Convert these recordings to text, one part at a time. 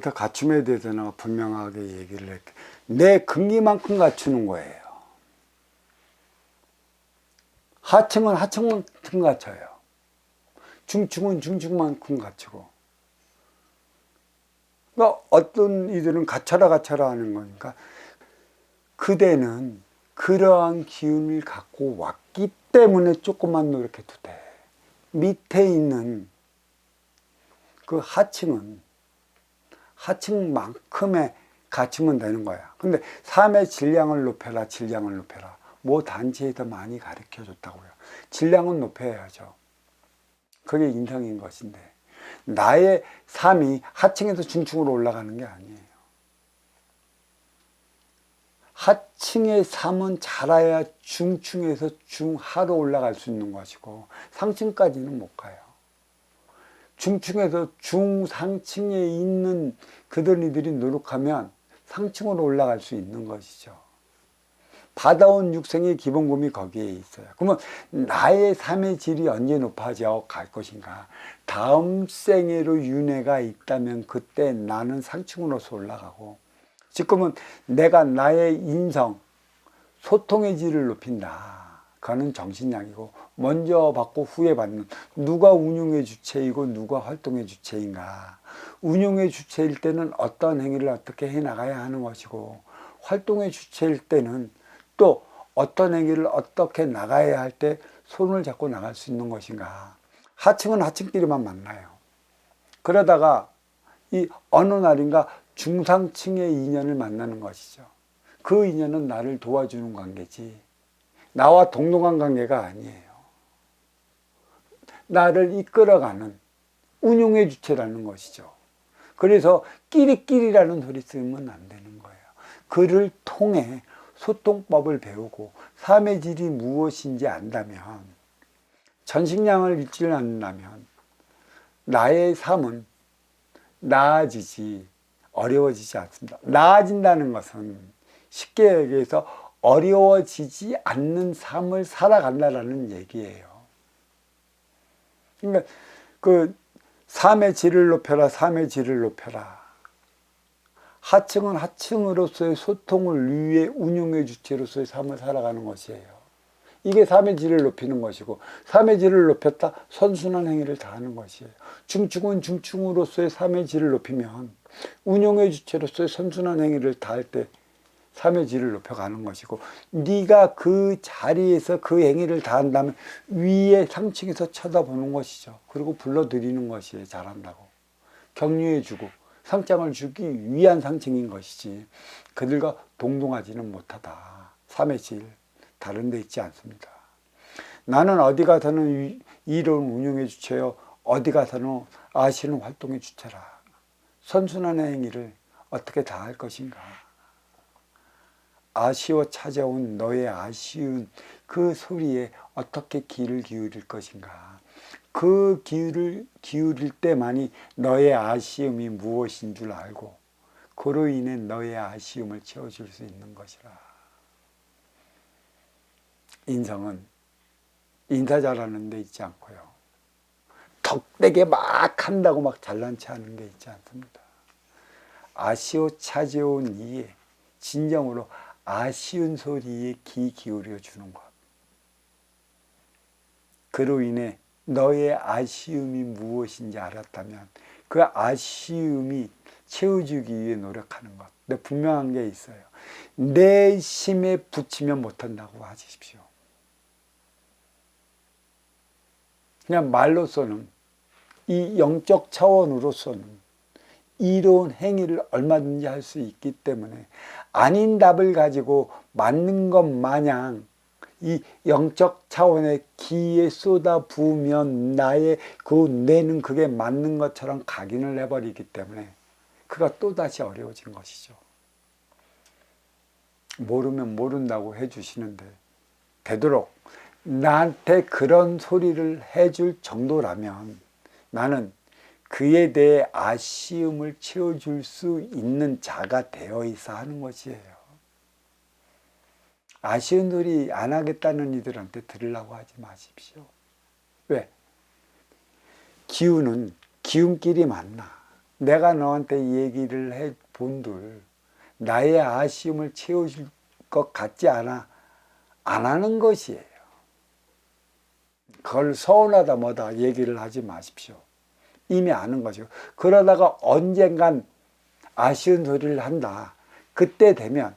여기서 갖춤에 대해서 내가 분명하게 얘기를 했게. 내 근기만큼 갖추는 거예요. 하층은 하층만큼 갖춰요. 중층은 중층만큼 갖추고. 그러니까 어떤 이들은 갖춰라 하는 거니까, 그대는 그러한 기운을 갖고 왔기 때문에 조금만 노력해도 돼. 밑에 있는 그 하층은 하층만큼의 갖추면 되는 거야. 근데 삶의 질량을 높여라, 질량을 높여라. 뭐 단체에서 많이 가르쳐 줬다고요. 질량은 높여야죠. 그게 인성인 것인데, 나의 삶이 하층에서 중층으로 올라가는 게 아니에요. 하층의 삶은 자라야 중층에서 중하로 올라갈 수 있는 것이고, 상층까지는 못 가요. 중층에서 중상층에 있는 그들이 노력하면 상층으로 올라갈 수 있는 것이죠. 받아온 육생의 기본금이 거기에 있어요. 그러면 나의 삶의 질이 언제 높아져 갈 것인가? 다음 생애로 윤회가 있다면 그때 나는 상층으로서 올라가고, 지금은 내가 나의 인성, 소통의 질을 높인다. 그거는 정신량이고, 먼저 받고 후에 받는, 누가 운용의 주체이고 누가 활동의 주체인가. 운용의 주체일 때는 어떤 행위를 어떻게 해나가야 하는 것이고, 활동의 주체일 때는 또 어떤 행위를 어떻게 나가야 할 때 손을 잡고 나갈 수 있는 것인가. 하층은 하층끼리만 만나요. 그러다가 이 어느 날인가 중상층의 인연을 만나는 것이죠. 그 인연은 나를 도와주는 관계지 나와 동등한 관계가 아니에요. 나를 이끌어가는 운용의 주체라는 것이죠. 그래서 끼리끼리라는 소리 쓰면 안 되는 거예요. 그를 통해 소통법을 배우고 삶의 질이 무엇인지 안다면, 전식량을 잃지 않는다면 나의 삶은 나아지지 어려워지지 않습니다. 나아진다는 것은 쉽게 얘기해서 어려워지지 않는 삶을 살아간다라는 얘기예요. 그러니까 그 삶의 질을 높여라, 삶의 질을 높여라. 하층은 하층으로서의 소통을 위해 운용의 주체로서의 삶을 살아가는 것이에요. 이게 삶의 질을 높이는 것이고, 삶의 질을 높였다 선순환 행위를 다하는 것이에요. 중층은 중층으로서의 삶의 질을 높이면 운용의 주체로서의 선순환 행위를 다할 때 삶의 질을 높여가는 것이고, 네가 그 자리에서 그 행위를 다한다면 위에 상층에서 쳐다보는 것이죠. 그리고 불러들이는 것이에요. 잘한다고 격려해주고 상장을 주기 위한 상층인 것이지, 그들과 동등하지는 못하다. 삶의 질 다른 데 있지 않습니다. 나는 어디 가서는 이로운 운용의 주체요, 어디 가서는 아시는 활동의 주체라. 선순환의 행위를 어떻게 다 할 것인가. 아쉬워 찾아온 너의 아쉬운 그 소리에 어떻게 귀를 기울일 것인가. 그 귀를 기울일 때만이 너의 아쉬움이 무엇인 줄 알고, 그로 인해 너의 아쉬움을 채워줄 수 있는 것이라. 인성은 인사 잘하는 데 있지 않고요, 덕되게 막 한다고 막 잘난 체 하는 게 있지 않습니다. 아쉬워 찾아온 이에 진정으로 아쉬운 소리에 귀 기울여 주는 것. 그로 인해 너의 아쉬움이 무엇인지 알았다면 그 아쉬움이 채워주기 위해 노력하는 것. 근데 분명한 게 있어요. 내심에 붙이면 못한다고 하십시오. 그냥 말로서는, 이 영적 차원으로서는 이로운 행위를 얼마든지 할 수 있기 때문에 아닌 답을 가지고 맞는 것 마냥 이 영적 차원의 기에 쏟아 부으면 나의 그 뇌는 그게 맞는 것처럼 각인을 해버리기 때문에 그가 또다시 어려워진 것이죠. 모르면 모른다고 해주시는데, 되도록 나한테 그런 소리를 해줄 정도라면 나는 그에 대해 아쉬움을 채워줄 수 있는 자가 되어 있어 하는 것이에요. 아쉬운 소리 안 하겠다는 이들한테 들으려고 하지 마십시오. 왜? 기운은 기운끼리 만나. 내가 너한테 얘기를 해 본들 나의 아쉬움을 채워줄 것 같지 않아 안 하는 것이에요. 그걸 서운하다 뭐다 얘기를 하지 마십시오. 이미 아는 거죠. 그러다가 언젠간 아쉬운 소리를 한다. 그때 되면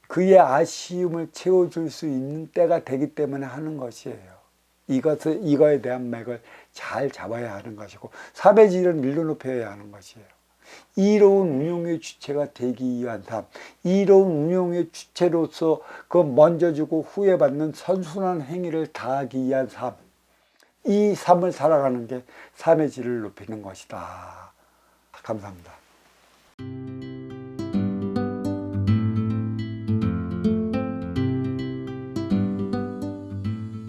그의 아쉬움을 채워줄 수 있는 때가 되기 때문에 하는 것이에요. 이거에 대한 맥을 잘 잡아야 하는 것이고, 삶의 질을 밀로 높여야 하는 것이에요. 이로운 운용의 주체가 되기 위한 삶, 이로운 운용의 주체로서 그 먼저 주고 후회 받는 선순환 행위를 다하기 위한 삶, 이 삶을 살아가는 게 삶의 질을 높이는 것이다. 감사합니다.